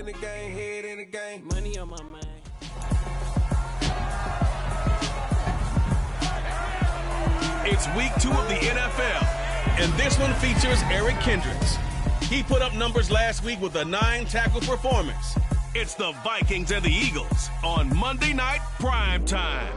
the game, head in the game. Money on my mind. It's week 2 of the NFL, and this one features Eric Kendricks. He put up numbers last week with a 9-tackle performance. It's the Vikings and the Eagles on Monday Night Prime Time.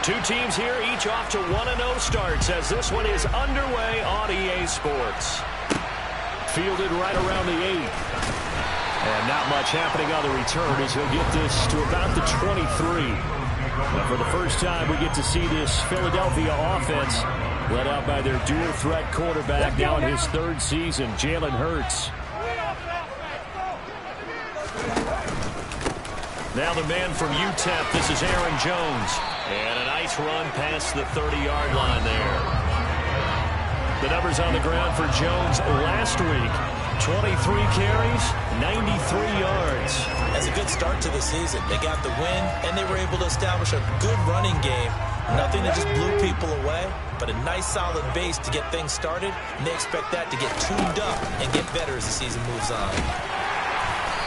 Two teams here, each off to 1-0 starts as this one is underway on EA Sports. Fielded right around the 8. And not much happening on the return as he'll get this to about the 23. But for the first time, we get to see this Philadelphia offense led out by their dual-threat quarterback now in his 3rd season, Jalen Hurts. Now the man from UTEP, this is Aaron Jones. And a nice run past the 30-yard line there. The numbers on the ground for Jones last week. 23 carries, 93 yards. That's a good start to the season. They got the win, and they were able to establish a good running game. Nothing that just blew people away, but a nice solid base to get things started. And they expect that to get tuned up and get better as the season moves on.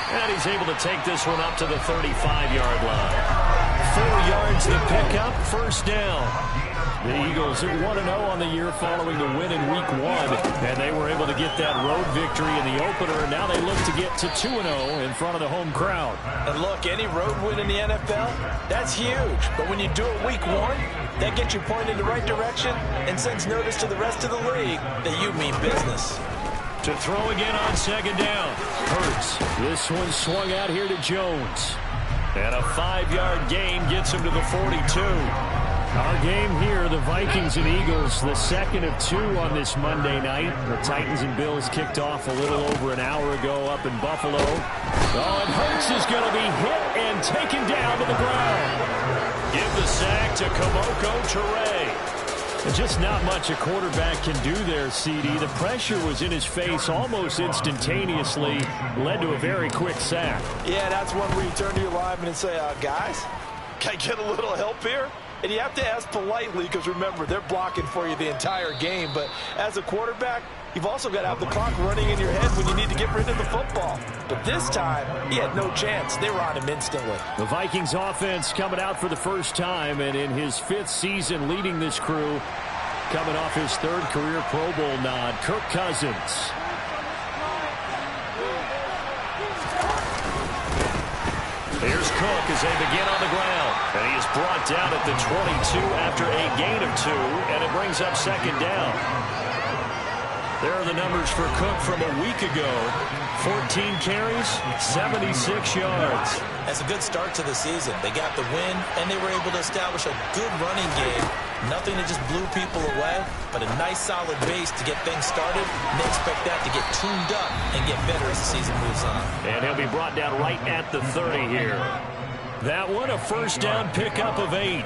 And he's able to take this one up to the 35-yard line. 4 yards to pick up, first down. The Eagles are 1-0 on the year following the win in Week 1, and they were able to get that road victory in the opener, and now they look to get to 2-0 in front of the home crowd. And look, any road win in the NFL, that's huge. But when you do it Week 1, that gets you pointed in the right direction and sends notice to the rest of the league that you mean business. To throw again on second down. Hurts. This one swung out here to Jones. And a 5-yard gain gets him to the 42. Our game here, the Vikings and Eagles, the second of 2 on this Monday night. The Titans and Bills kicked off a little over an hour ago up in Buffalo. Oh, and Hurts is going to be hit and taken down to the ground. Give the sack to Kamoko Toure. Just not much a quarterback can do there, CD. The pressure was in his face almost instantaneously, led to a very quick sack. Yeah, that's one where you turn to your lineman and say, guys, can I get a little help here? And you have to ask politely because, remember, they're blocking for you the entire game. But as a quarterback, you've also got to have the clock running in your head when you need to get rid of the football. But this time, he had no chance. They were on him instantly. The Vikings offense coming out for the first time, and in his 5th season leading this crew, coming off his 3rd career Pro Bowl nod, Kirk Cousins. Here's Cook as they begin on the ground. And he is brought down at the 22 after a gain of 2, and it brings up second down. There are the numbers for Cook from a week ago. 14 carries, 76 yards. That's a good start to the season. They got the win, and they were able to establish a good running game. Nothing that just blew people away, but a nice solid base to get things started. And they expect that to get tuned up and get better as the season moves on. And he'll be brought down right at the 30 here. That one, a first down pickup of 8.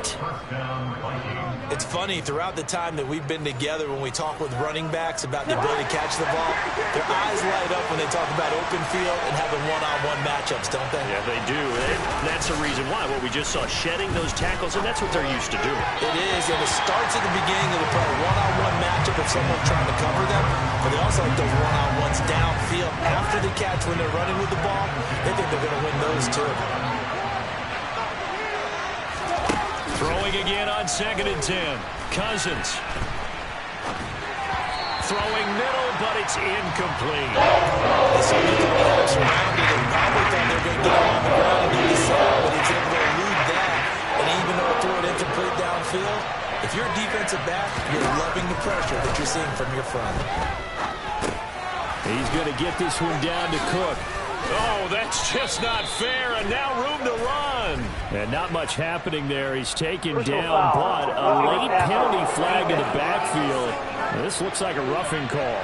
It's funny, throughout the time that we've been together, when we talk with running backs about the ability to catch the ball, their eyes light up when they talk about open field and having one-on-one matchups, don't they? Yeah, they do. And that's the reason why. What we just saw, shedding those tackles, and that's what they're used to doing. It is, and it starts at the beginning of the play, one-on-one matchup if someone's trying to cover them, but they also like those one-on-ones downfield after the catch when they're running with the ball. They think they're going to win those too. Throwing again on 2nd and 10. Cousins. Throwing middle, but it's incomplete. They seem to be surrounded and probably thought they were going to get him on the ground and do the same, but he's able to elude that. And even though it threw it incomplete downfield, if you're a defensive back, you're loving the pressure that you're seeing from your front. He's going to get this one down to Cook. Oh, that's just not fair, and now room to run. And not much happening there. He's taken down, but a late penalty flag in the backfield. This looks like a roughing call.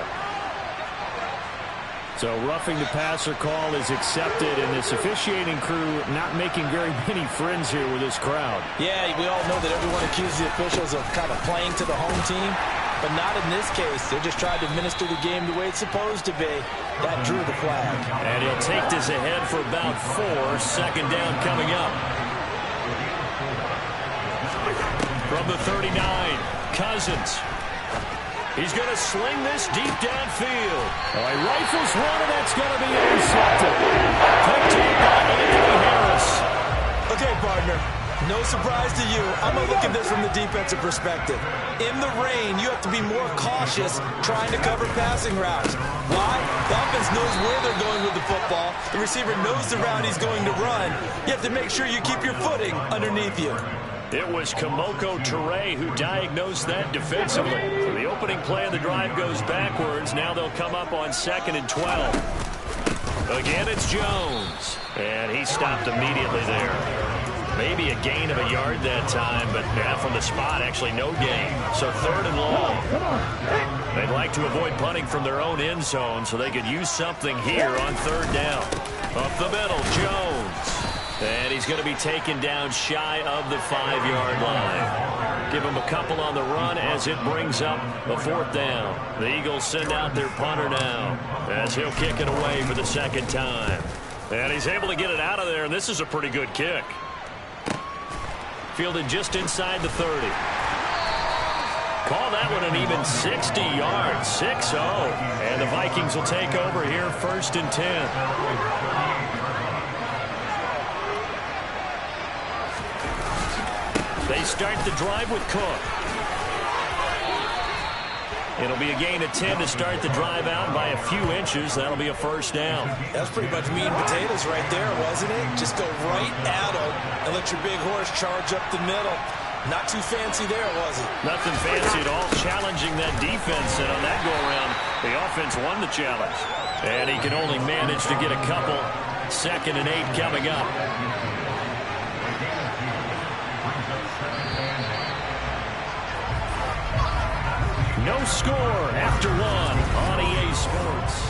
So roughing the passer call is accepted, and this officiating crew not making very many friends here with this crowd. Yeah, we all know that everyone accuses the officials of kind of playing to the home team. but not in this case. They're just trying to administer the game the way it's supposed to be. That drew the flag. And he'll take this ahead for about 4. Second down coming up. From the 39, Cousins. He's going to sling this deep downfield. Oh, he rifles one, and that's going to be intercepted. Picked up by Anthony Harris. Okay, partner. No surprise to you. I'm going to look at this from the defensive perspective. In the rain, you have to be more cautious trying to cover passing routes. Why? The offense knows where they're going with the football. The receiver knows the route he's going to run. You have to make sure you keep your footing underneath you. It was Kamoko Toure who diagnosed that defensively. So the opening play of the drive goes backwards. Now they'll come up on 2nd and 12. Again, it's Jones. And he stopped immediately there. Maybe a gain of a yard that time, but now from the spot, actually no gain. So 3rd and long. They'd like to avoid punting from their own end zone so they could use something here on 3rd down. Up the middle, Jones. And he's going to be taken down shy of the 5-yard line. Give him a couple on the run as it brings up a 4th down. The Eagles send out their punter now as he'll kick it away for the 2nd time. And he's able to get it out of there, and this is a pretty good kick. Fielded just inside the 30. Call that one an even 60 yards, 6-0. And the Vikings will take over here 1st and 10. They start the drive with Cook. It'll be a gain of 10 to start the drive out by a few inches. That'll be a 1st down. That's pretty much meat and potatoes right there, wasn't it? Just go right at them and let your big horse charge up the middle. Not too fancy there, was it? Nothing fancy at all. Challenging that defense, and on that go-around, the offense won the challenge. And he can only manage to get a couple. 2nd and 8 coming up. No score after 1 on EA Sports.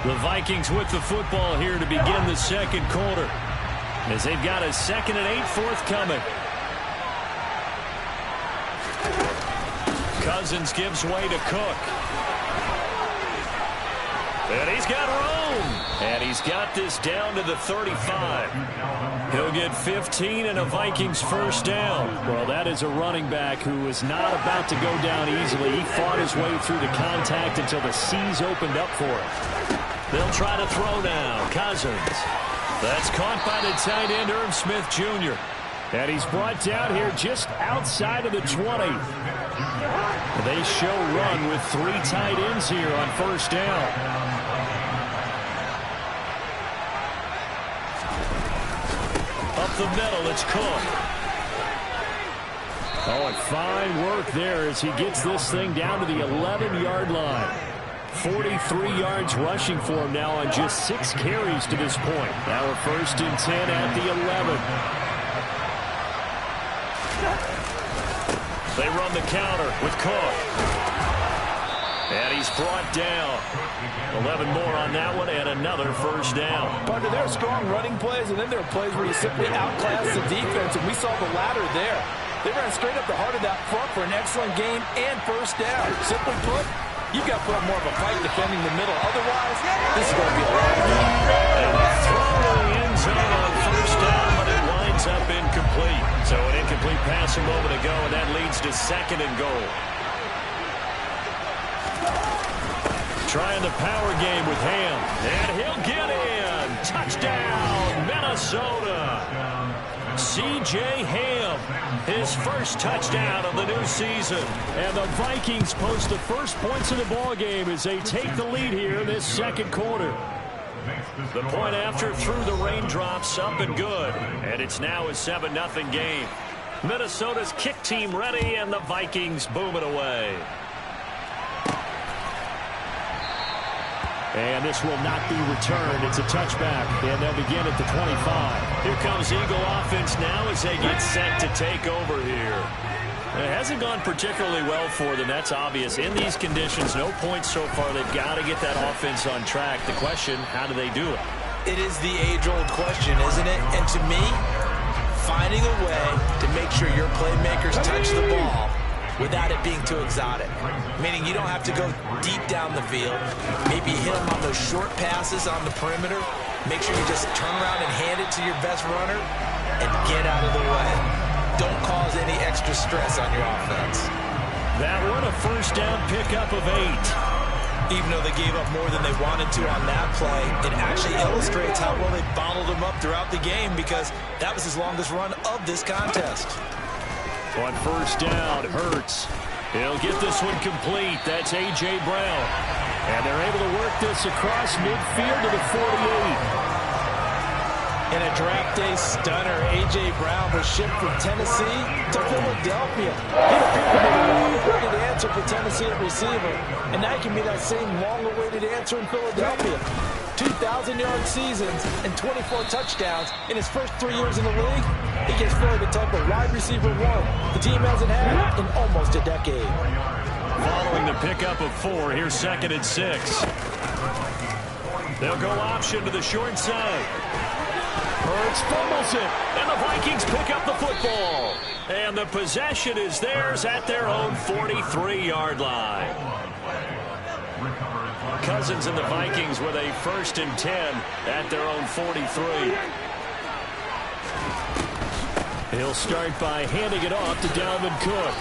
The Vikings with the football here to begin the 2nd quarter, as they've got a 2nd and 8 forthcoming. Cousins gives way to Cook. And he's got room. And he's got this down to the 35. He'll get 15 and a Vikings 1st down. Well, that is a running back who is not about to go down easily. He fought his way through the contact until the seas opened up for him. They'll try to throw now. Cousins. That's caught by the tight end, Irv Smith Jr. And he's brought down here just outside of the 20. They show run with 3 tight ends here on 1st down. Up the middle, it's Cook. Oh, and fine work there as he gets this thing down to the 11-yard line. 43 yards rushing for him now on just 6 carries to this point. Now a 1st and 10 at the 11. They run the counter with Cook. And he's brought down. 11 more on that one and another 1st down. Partner, there are strong running plays, and then there are plays where you simply outclass the defense, and we saw the latter there. They ran straight up the heart of that front for an excellent gain and 1st down. Simply put, you've got to put up more of a fight defending the middle. Otherwise, this is going to be a long game. And throw to the end zone on 1st down, but it winds up incomplete. So an incomplete pass a moment ago, and that leads to 2nd and goal. Trying the power game with Ham. And he'll get in. Touchdown, Minnesota. C.J. Ham, his 1st touchdown of the new season. And the Vikings post the first points of the ball game as they take the lead here in this 2nd quarter. The point after through the raindrops, up and good. And it's now a 7-0 game. Minnesota's kick team ready, and the Vikings booming away. And this will not be returned. It's a touchback, and they'll begin at the 25. Here comes Eagle offense now as they get set to take over here. It hasn't gone particularly well for them. That's obvious. In these conditions, no points so far. They've got to get that offense on track. The question, how do they do it? It is the age-old question, isn't it? And to me, finding a way to make sure your playmakers touch the ball without it being too exotic. Meaning you don't have to go deep down the field. Maybe hit them on those short passes on the perimeter. Make sure you just turn around and hand it to your best runner and get out of the way. Don't cause any extra stress on your offense. That one, a first down pickup of 8. Even though they gave up more than they wanted to on that play, it actually illustrates how well they bottled them up throughout the game because that was his longest run of this contest. On first down, Hurts. He'll get this one complete. That's A.J. Brown. And they're able to work this across midfield to the 48. In a draft day stunner, A.J. Brown was shipped from Tennessee to Philadelphia. He appeared to be the long-awaited answer for Tennessee at receiver, and now he can be that same long-awaited answer in Philadelphia. 2,000-yard seasons and 24 touchdowns in his first 3 years in the league. He gives Philly the type of wide receiver one the team hasn't had in almost a decade. Following the pickup of 4, here's 2nd and 6. They'll go option to the short side. Hurts fumbles it, and the Vikings pick up the football. And the possession is theirs at their own 43-yard line. Cousins and the Vikings with a 1st and 10 at their own 43. He'll start by handing it off to Dalvin Cook.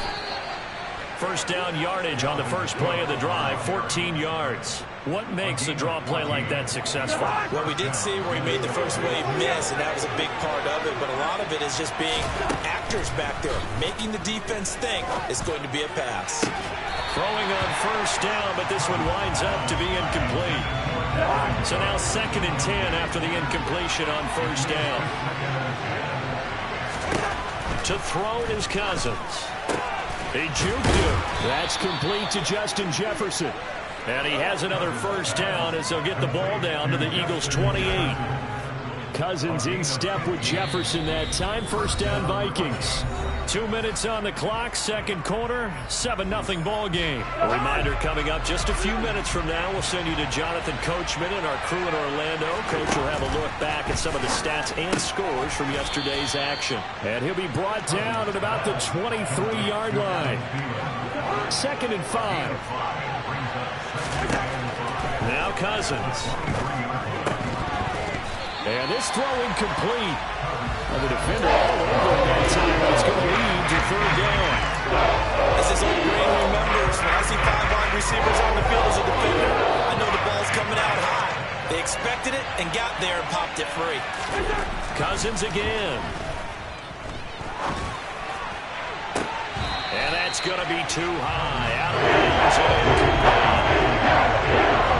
First down yardage on the first play of the drive, 14 yards. What makes a draw play like that successful? Well, we did see where he made the first wave miss, and that was a big part of it. But a lot of it is just being actors back there, making the defense think it's going to be a pass. Throwing on first down, but this one winds up to be incomplete. So now 2nd and 10 after the incompletion on first down. To throw is Cousins. He juked him. That's complete to Justin Jefferson. And he has another first down as they'll get the ball down to the Eagles' 28. Cousins in step with Jefferson that time. First down Vikings. 2 minutes on the clock, second quarter, 7-0 ball game. A reminder coming up just a few minutes from now, we'll send you to Jonathan Coachman and our crew in Orlando. Coach will have a look back at some of the stats and scores from yesterday's action. And he'll be brought down at about the 23-yard line. 2nd and 5. Now Cousins. And this throw incomplete. And the defender all over him that time. It's going to lead to 3rd down. As this old brain remembers, when I see 5 wide receivers on the field as a defender, I know the ball's coming out high. They expected it and got there and popped it free. Cousins again. And that's going to be too high. Out of bounds and incomplete.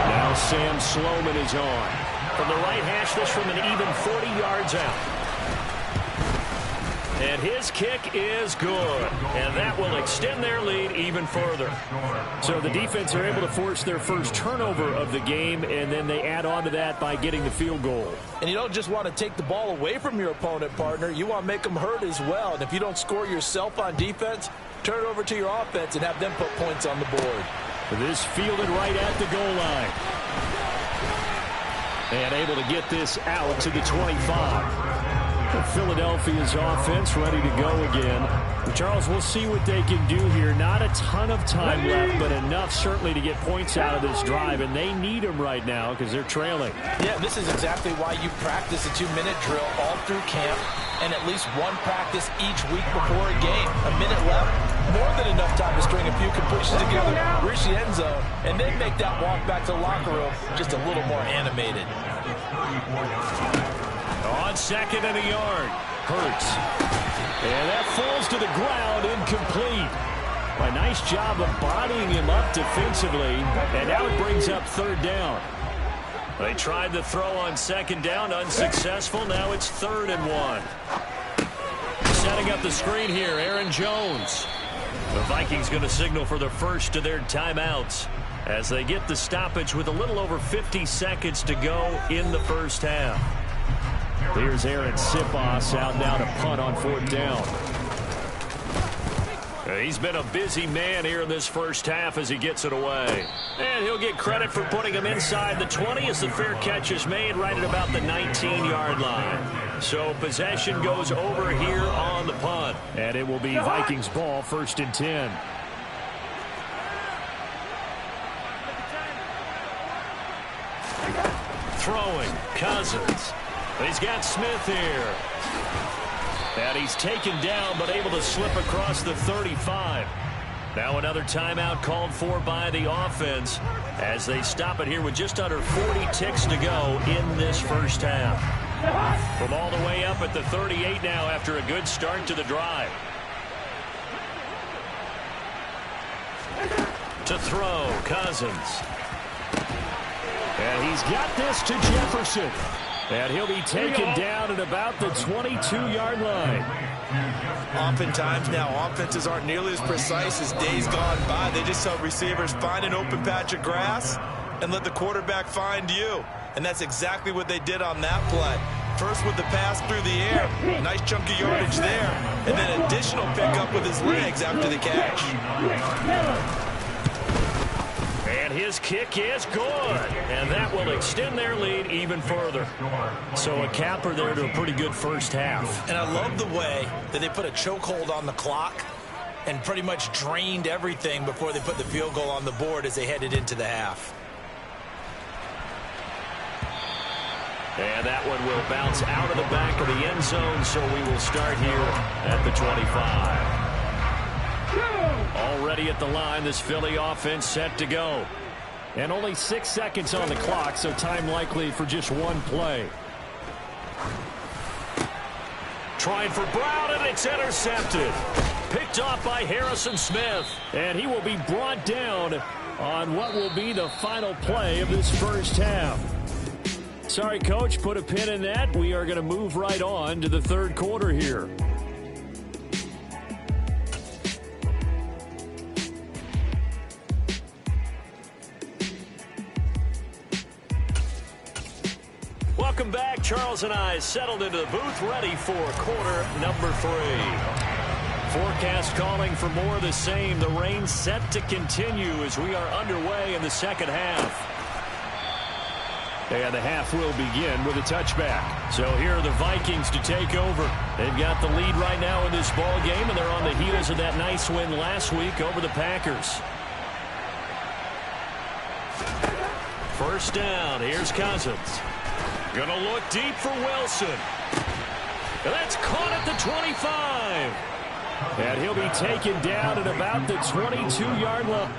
Now Sam Sloman is on. From the right hash, this from an even 40 yards out. And his kick is good. And that will extend their lead even further. So the defense are able to force their first turnover of the game, and then they add on to that by getting the field goal. And you don't just want to take the ball away from your opponent, partner. You want to make them hurt as well. And if you don't score yourself on defense, turn it over to your offense and have them put points on the board. This fielded right at the goal line. And able to get this out to the 25. Philadelphia's offense ready to go again. Charles, we'll see what they can do here. Not a ton of time left, but enough certainly to get points out of this drive, and they need them right now because they're trailing. Yeah, this is exactly why you practice a 2-minute drill all through camp and at least one practice each week before a game. A minute left, more than enough time to string a few completions together, reach the end zone, and then make that walk back to the locker room just a little more animated. On 2nd and a yard, Hurts. And that falls to the ground, incomplete. A nice job of bodying him up defensively, and now it brings up 3rd down. They tried the throw on 2nd down, unsuccessful. Now it's 3rd and 1. Setting up the screen here, Aaron Jones. The Vikings going to signal for the first of their timeouts as they get the stoppage with a little over 50 seconds to go in the first half. Here's Aaron Sipos out now to punt on 4th down. He's been a busy man here in this first half as he gets it away. And he'll get credit for putting him inside the 20 as the fair catch is made right at about the 19-yard line. So possession goes over here on the punt. And it will be Vikings ball, 1st and 10. Throwing, Cousins. He's got Smith here. And he's taken down, but able to slip across the 35. Now another timeout called for by the offense as they stop it here with just under 40 ticks to go in this first half. From all the way up at the 38 now after a good start to the drive. To throw, Cousins. And he's got this to Jefferson. And he'll be taken down at about the 22-yard line. Oftentimes now, offenses aren't nearly as precise as days gone by. They just help receivers find an open patch of grass and let the quarterback find you. And that's exactly what they did on that play. First with the pass through the air, nice chunk of yardage there, and then additional pickup with his legs after the catch. And his kick is good, and that will extend their lead even further. So a capper there to a pretty good first half. And I love the way that they put a chokehold on the clock and pretty much drained everything before they put the field goal on the board as they headed into the half. And that one will bounce out of the back of the end zone, so we will start here at the 25. Already at the line, this Philly offense set to go. And only 6 seconds on the clock, so time likely for just one play. Trying for Brown, and it's intercepted. Picked off by Harrison Smith. And he will be brought down on what will be the final play of this first half. Sorry, Coach, put a pin in that. We are going to move right on to the third quarter here. Welcome back. Charles and I settled into the booth, ready for quarter number 3. Forecast calling for more of the same. The rain set to continue as we are underway in the second half. And the half will begin with a touchback. So here are the Vikings to take over. They've got the lead right now in this ball game, and they're on the heels of that nice win last week over the Packers. First down. Here's Cousins. Gonna look deep for Wilson. And that's caught at the 25. And he'll be taken down at about the 22-yard line.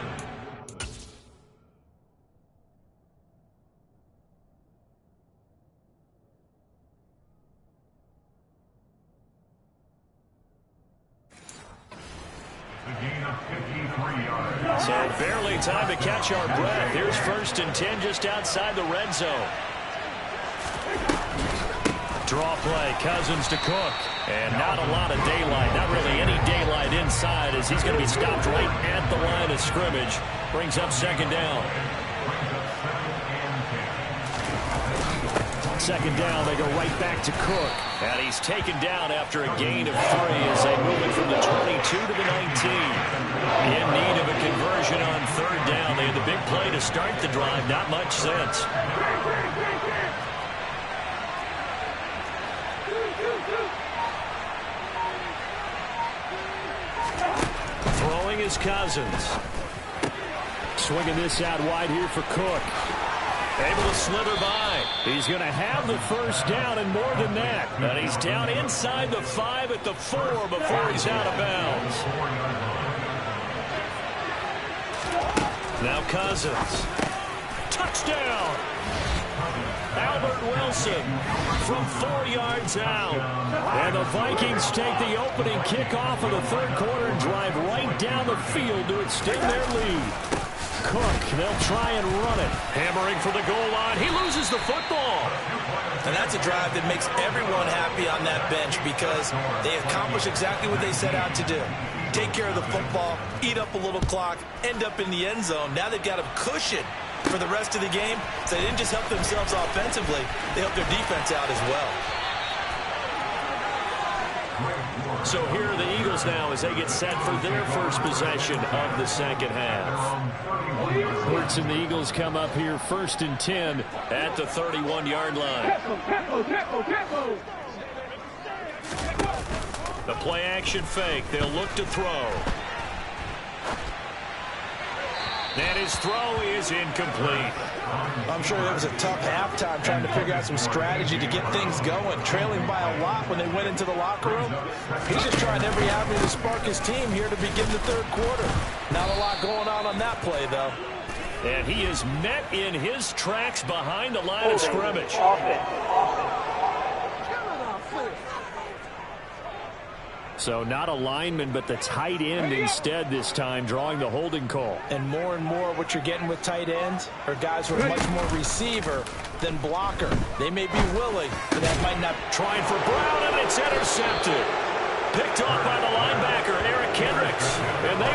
So barely time to catch our breath. Here's 1st and 10 just outside the red zone. Draw play, Cousins to Cook. And not a lot of daylight, not really any daylight inside as he's going to be stopped right at the line of scrimmage. Brings up second down. Second down, they go right back to Cook. And he's taken down after a gain of 3 as they move it from the 22 to the 19. In need of a conversion on third down. They had the big play to start the drive. Not much sense. Throwing is Cousins. Swinging this out wide here for Cook. Able to slither by. He's going to have the first down and more than that. And he's down inside the 5 at the 4 before he's out of bounds. Now Cousins. Touchdown. Albert Wilson from 4 yards out. And the Vikings take the opening kickoff of the third quarter and drive right down the field to extend their lead. Cook, they'll try and run it. Hammering for the goal line. He loses the football. And that's a drive that makes everyone happy on that bench because they accomplish exactly what they set out to do. Take care of the football, eat up a little clock, end up in the end zone. Now they've got a cushion for the rest of the game. So they didn't just help themselves offensively, they helped their defense out as well. So here are the Eagles now as they get set for their first possession of the second half. Hurts and the Eagles come up here 1st and 10 at the 31-yard line. The play action fake. They'll look to throw. And his throw is incomplete. I'm sure it was a tough halftime trying to figure out some strategy to get things going. Trailing by a lot when they went into the locker room. He's just trying every avenue to spark his team here to begin the third quarter. Not a lot going on that play, though. And he is met in his tracks behind the line of scrimmage. So not a lineman, but the tight end instead this time, drawing the holding call. And more what you're getting with tight ends are guys who are much more receiver than blocker. They may be willing, but that might not. Trying for Brown, and it's intercepted. Picked off by the linebacker, Eric Kendricks. And they